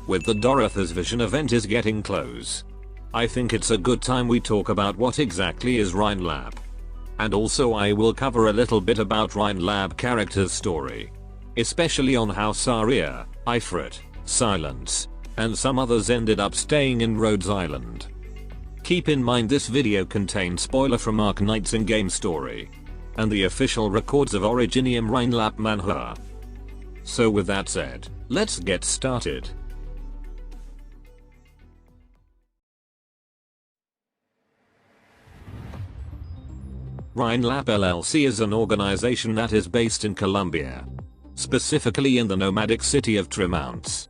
With the Dorothy's Vision event is getting close, I think it's a good time we talk about what exactly is Rhine Lab. And also I will cover a little bit about Rhine Lab characters' story, especially on how Saria, Ifrit, Silence, and some others ended up staying in Rhodes Island. Keep in mind this video contains spoiler from Arknights in-game story, and the official records of Originium Rhine Lab manhwa. So with that said, let's get started. Rhine Lab LLC is an organization that is based in Colombia, specifically in the nomadic city of Tremounts.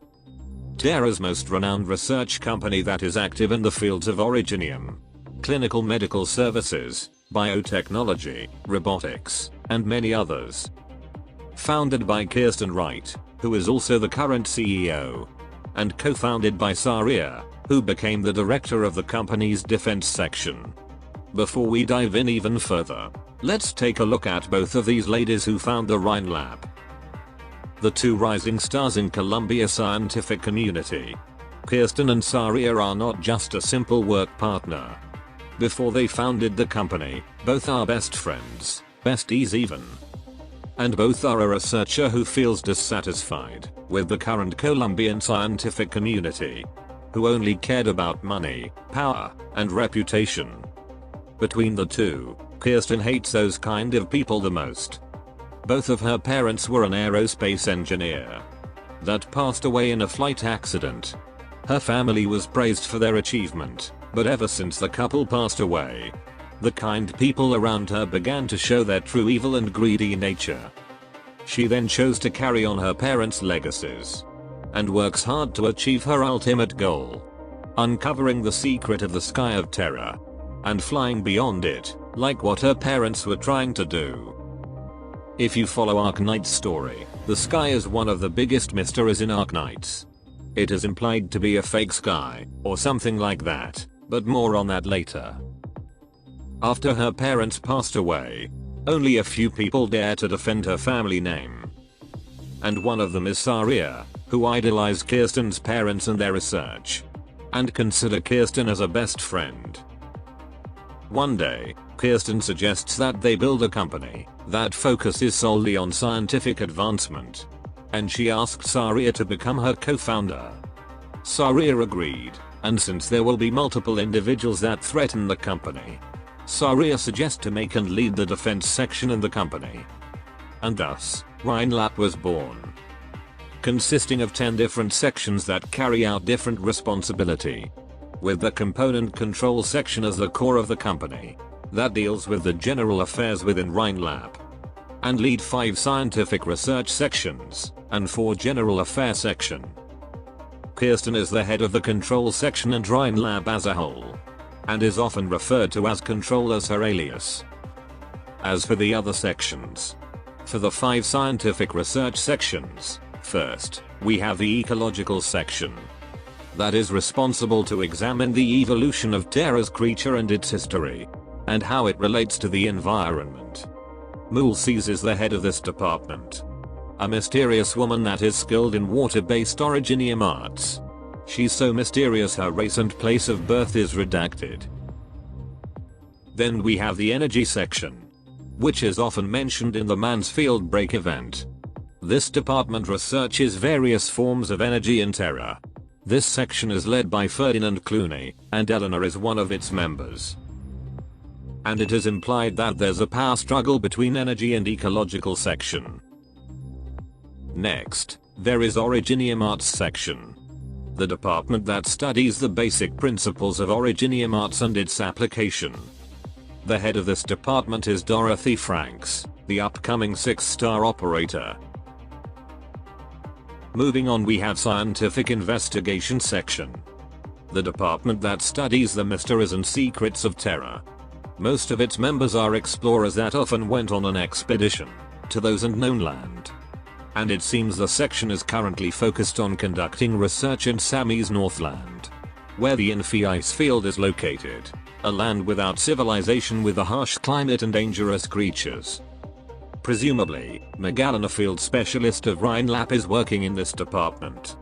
Terra's most renowned research company that is active in the fields of Originium, clinical medical services, biotechnology, robotics, and many others. Founded by Kirsten Wright, who is also the current CEO, and co-founded by Saria, who became the director of the company's defense section. Before we dive in even further, let's take a look at both of these ladies who found the Rhine Lab. The two rising stars in Colombia scientific community. Kirsten and Saria are not just a simple work partner. Before they founded the company, both are best friends, besties even. And both are a researcher who feels dissatisfied with the current Colombian scientific community, who only cared about money, power, and reputation. Between the two, Kirsten hates those kind of people the most. Both of her parents were an aerospace engineer that passed away in a flight accident. Her family was praised for their achievement, but ever since the couple passed away, the kind people around her began to show their true evil and greedy nature. She then chose to carry on her parents' legacies and works hard to achieve her ultimate goal, uncovering the secret of the Sky of Terror and flying beyond it, like what her parents were trying to do. If you follow Arknight's story, the sky is one of the biggest mysteries in Arknights. It is implied to be a fake sky, or something like that, but more on that later. After her parents passed away, only a few people dare to defend her family name. And one of them is Saria, who idolized Kirsten's parents and their research, and consider Kirsten as a best friend. One day, Kirsten suggests that they build a company that focuses solely on scientific advancement, and she asked Saria to become her co-founder. Saria agreed, and since there will be multiple individuals that threaten the company, Saria suggests to make and lead the defense section in the company. And thus, Rhine Lab was born, consisting of 10 different sections that carry out different responsibility, with the component control section as the core of the company that deals with the general affairs within Rhine Lab, and lead 5 scientific research sections and 4 general affairs section. Kirsten is the head of the control section and Rhine Lab as a whole, and is often referred to as control as her alias. As for the other sections, for the 5 scientific research sections, first, we have the ecological section that is responsible to examine the evolution of Terra's creature and its history, and how it relates to the environment. Mulces is the head of this department, a mysterious woman that is skilled in water-based Originium arts. She's so mysterious her race and place of birth is redacted. Then we have the energy section, which is often mentioned in the Mansfield Break event. This department researches various forms of energy in Terra. This section is led by Ferdinand Clooney, and Eleanor is one of its members. And it is implied that there's a power struggle between energy and ecological section. Next, there is Originium Arts section, the department that studies the basic principles of Originium Arts and its application. The head of this department is Dorothy Franks, the upcoming 6-star operator. Moving on, we have Scientific Investigation section, the department that studies the mysteries and secrets of Terra. Most of its members are explorers that often went on an expedition to those unknown land. And it seems the section is currently focused on conducting research in Sammy's Northland, where the Infi ice field is located, a land without civilization with a harsh climate and dangerous creatures. Presumably, Megalon, a field specialist of Rhine Lab, is working in this department.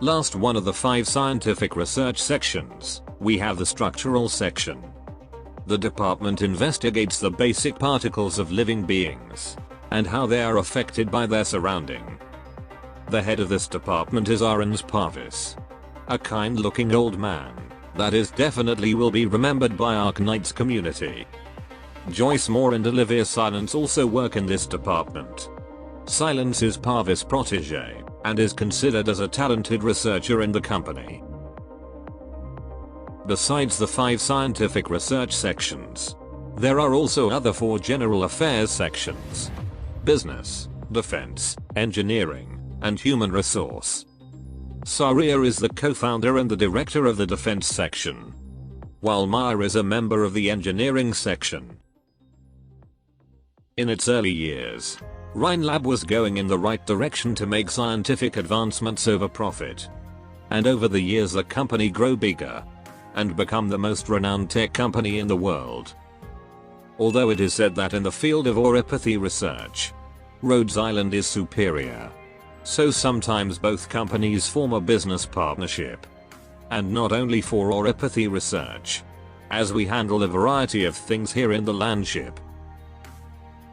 Last one of the 5 scientific research sections, we have the structural section. The department investigates the basic particles of living beings and how they are affected by their surrounding. The head of this department is Arens Parvis, a kind-looking old man that is definitely will be remembered by Arknights community. Joyce Moore and Olivia Silence also work in this department. Silence is Parvis' protege and is considered as a talented researcher in the company. Besides the 5 scientific research sections, there are also other 4 general affairs sections: business, defense, engineering, and human resource. Saria is the co-founder and the director of the defense section, while Maya is a member of the engineering section. In its early years, Rhine Lab was going in the right direction to make scientific advancements over profit. And over the years the company grew bigger and become the most renowned tech company in the world. Although it is said that in the field of oropathy research, Rhodes Island is superior. So sometimes both companies form a business partnership. And not only for oropathy research, as we handle a variety of things here in the landship.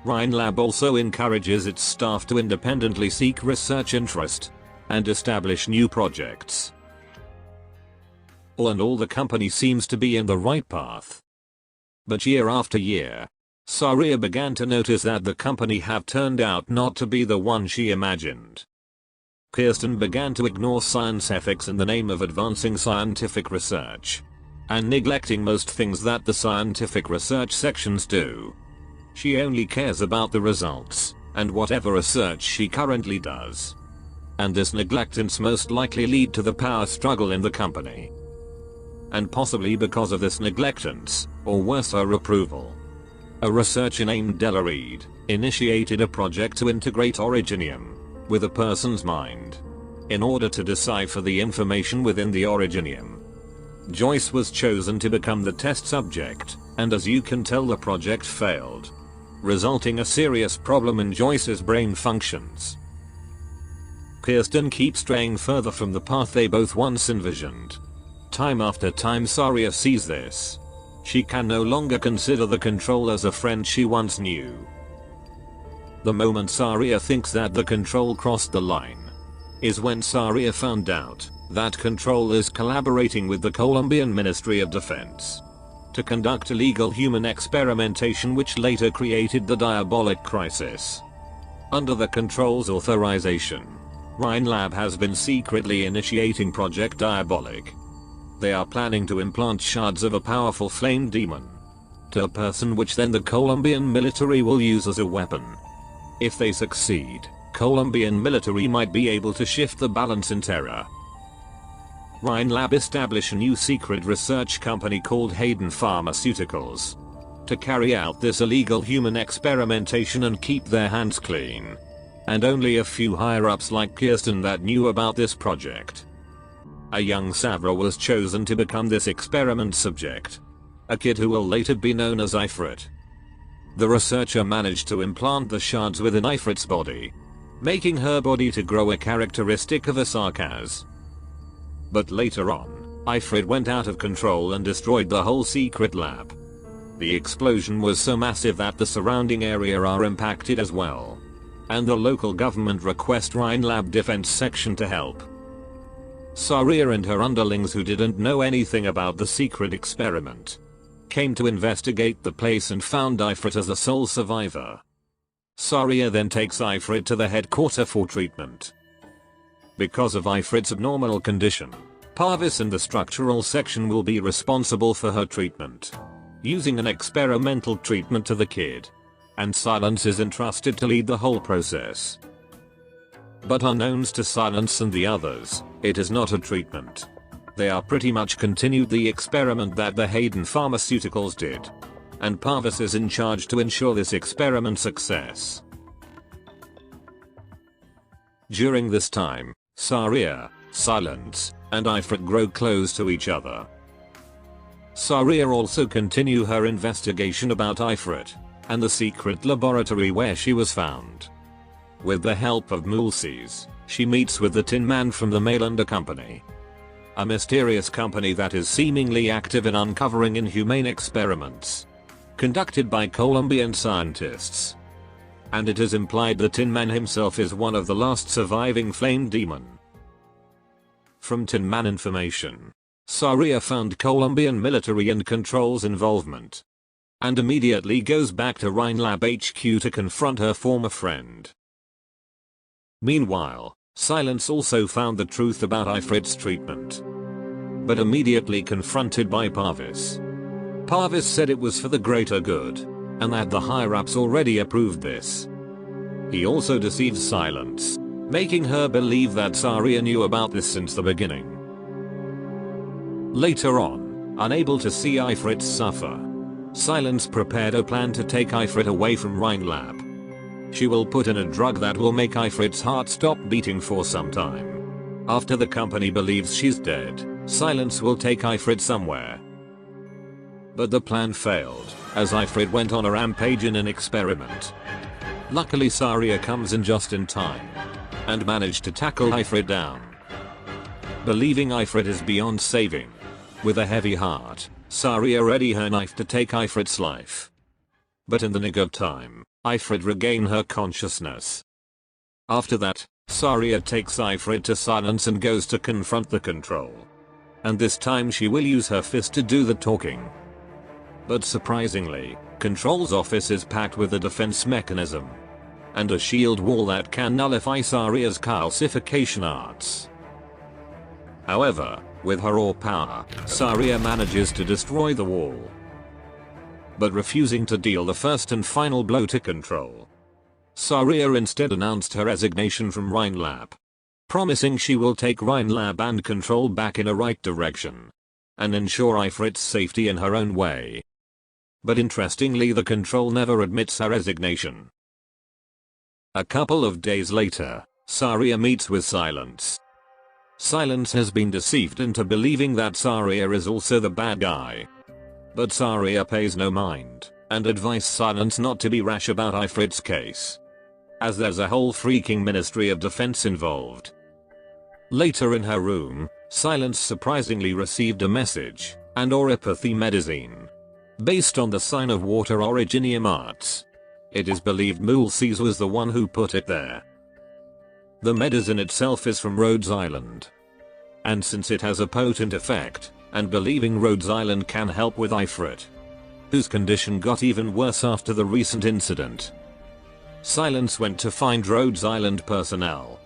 Rhine Lab also encourages its staff to independently seek research interest and establish new projects. All in all, the company seems to be in the right path. But year after year, Saria began to notice that the company have turned out not to be the one she imagined. Kirsten began to ignore science ethics in the name of advancing scientific research and neglecting most things that the scientific research sections do. She only cares about the results and whatever research she currently does. And this neglectance most likely lead to the power struggle in the company. And possibly because of this neglectance, or worse, her approval, a researcher named Della Reed initiated a project to integrate originium with a person's mind in order to decipher the information within the originium. Joyce was chosen to become the test subject, and as you can tell, the project failed, resulting a serious problem in Joyce's brain functions. Kirsten keeps straying further from the path they both once envisioned. Time after time Saria sees this. She can no longer consider the Control as a friend she once knew. The moment Saria thinks that the Control crossed the line is when Saria found out that Control is collaborating with the Colombian Ministry of Defense to conduct illegal human experimentation, which later created the Diabolic Crisis. Under the Control's authorization, Rhine Lab has been secretly initiating Project Diabolic. They are planning to implant shards of a powerful flame demon to a person, which then the Colombian military will use as a weapon. If they succeed, Colombian military might be able to shift the balance in terror. Rhine Lab establish a new secret research company called Hayden Pharmaceuticals to carry out this illegal human experimentation and keep their hands clean. And only a few higher-ups like Kirsten that knew about this project. A young Savra was chosen to become this experiment subject, a kid who will later be known as Ifrit. The researcher managed to implant the shards within Ifrit's body, making her body to grow a characteristic of a sarcas. But later on, Ifrit went out of control and destroyed the whole secret lab. The explosion was so massive that the surrounding area are impacted as well. And the local government request Rhine Lab defense section to help. Saria and her underlings, who didn't know anything about the secret experiment, came to investigate the place and found Ifrit as the sole survivor. Saria then takes Ifrit to the headquarters for treatment. Because of Ifrit's abnormal condition, Parvis and the structural section will be responsible for her treatment, using an experimental treatment to the kid, and Silence is entrusted to lead the whole process. But unknowns to Silence and the others, it is not a treatment. They are pretty much continued the experiment that the Hayden Pharmaceuticals did, and Parvis is in charge to ensure this experiment success. During this time, Saria, Silence, and Ifrit grow close to each other. Saria also continue her investigation about Ifrit and the secret laboratory where she was found. With the help of Mulces, she meets with the Tin Man from the Mailander Company, a mysterious company that is seemingly active in uncovering inhumane experiments conducted by Colombian scientists. And it is implied the Tin Man himself is one of the last surviving flame demon. From Tin Man information, Saria found Colombian military and controls involvement, and immediately goes back to Rhine Lab HQ to confront her former friend. Meanwhile, Silence also found the truth about Ifrit's treatment, but immediately confronted by Parvis. Parvis said it was for the greater good, and that the higher-ups already approved this. He also deceived Silence, making her believe that Saria knew about this since the beginning. Later on, unable to see Ifrit suffer, Silence prepared a plan to take Ifrit away from Rhine Lab. She will put in a drug that will make Ifrit's heart stop beating for some time. After the company believes she's dead, Silence will take Ifrit somewhere. But the plan failed, as Ifrit went on a rampage in an experiment. Luckily Saria comes in just in time, and managed to tackle Ifrit down. Believing Ifrit is beyond saving, with a heavy heart, Saria ready her knife to take Ifrit's life. But in the nick of time, Ifrit regained her consciousness. After that, Saria takes Ifrit to Silence and goes to confront the control. And this time she will use her fist to do the talking. But surprisingly, Control's office is packed with a defense mechanism and a shield wall that can nullify Saria's calcification arts. However, with her raw power, Saria manages to destroy the wall, but refusing to deal the first and final blow to Control. Saria instead announced her resignation from Rhine Lab, promising she will take Rhine Lab and Control back in a right direction and ensure Ifrit's safety in her own way. But interestingly, the Control never admits her resignation. A couple of days later, Saria meets with Silence. Silence has been deceived into believing that Saria is also the bad guy. But Saria pays no mind, and advises Silence not to be rash about Ifrit's case, as there's a whole freaking Ministry of Defense involved. Later in her room, Silence surprisingly received a message, and oropathy medicine, based on the sign of water originium arts. It is believed Mulces was the one who put it there. The medicine itself is from Rhodes Island, and since it has a potent effect, and believing Rhodes Island can help with Ifrit, whose condition got even worse after the recent incident, Silence went to find Rhodes Island personnel.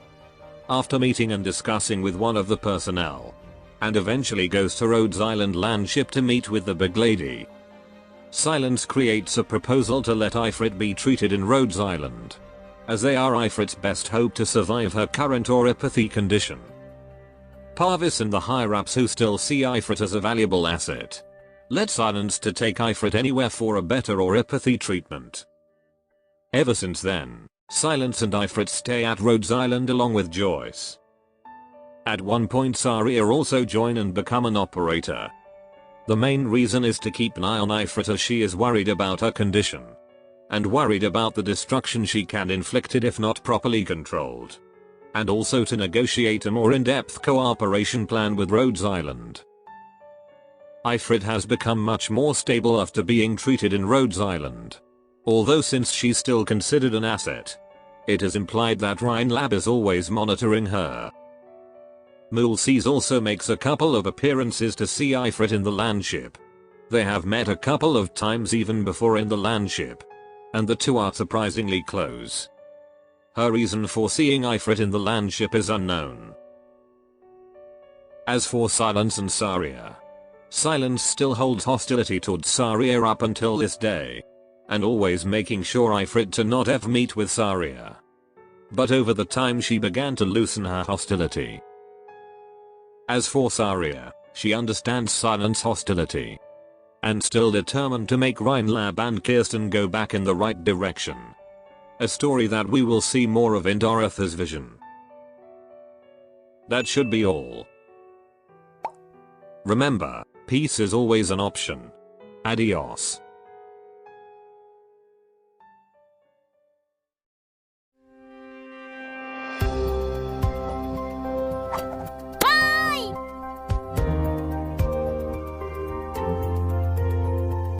After meeting and discussing with one of the personnel, and eventually goes to Rhodes Island landship to meet with the big lady, Silence creates a proposal to let Ifrit be treated in Rhodes Island, as they are Ifrit's best hope to survive her current oropathy condition. Parvis and the higher-ups, who still see Ifrit as a valuable asset, let Silence to take Ifrit anywhere for a better oropathy treatment. Ever since then, Silence and Ifrit stay at Rhodes Island along with Joyce. At one point Saria also join and become an operator. The main reason is to keep an eye on Ifrit, as she is worried about her condition, and worried about the destruction she can inflict it if not properly controlled, and also to negotiate a more in-depth cooperation plan with Rhodes Island. Ifrit has become much more stable after being treated in Rhodes Island, although since she's still considered an asset, it is implied that Rhine Lab is always monitoring her. Mulces also makes a couple of appearances to see Ifrit in the landship. They have met a couple of times even before in the landship, and the two are surprisingly close. Her reason for seeing Ifrit in the landship is unknown. As for Silence and Saria, Silence still holds hostility towards Saria up until this day, and always making sure Ifrit to not ever meet with Saria. But over the time she began to loosen her hostility. As for Saria, she understands Silence's hostility, and still determined to make Rhine Lab and Kirsten go back in the right direction. A story that we will see more of in Dorothy's vision. That should be all. Remember, peace is always an option. Adios.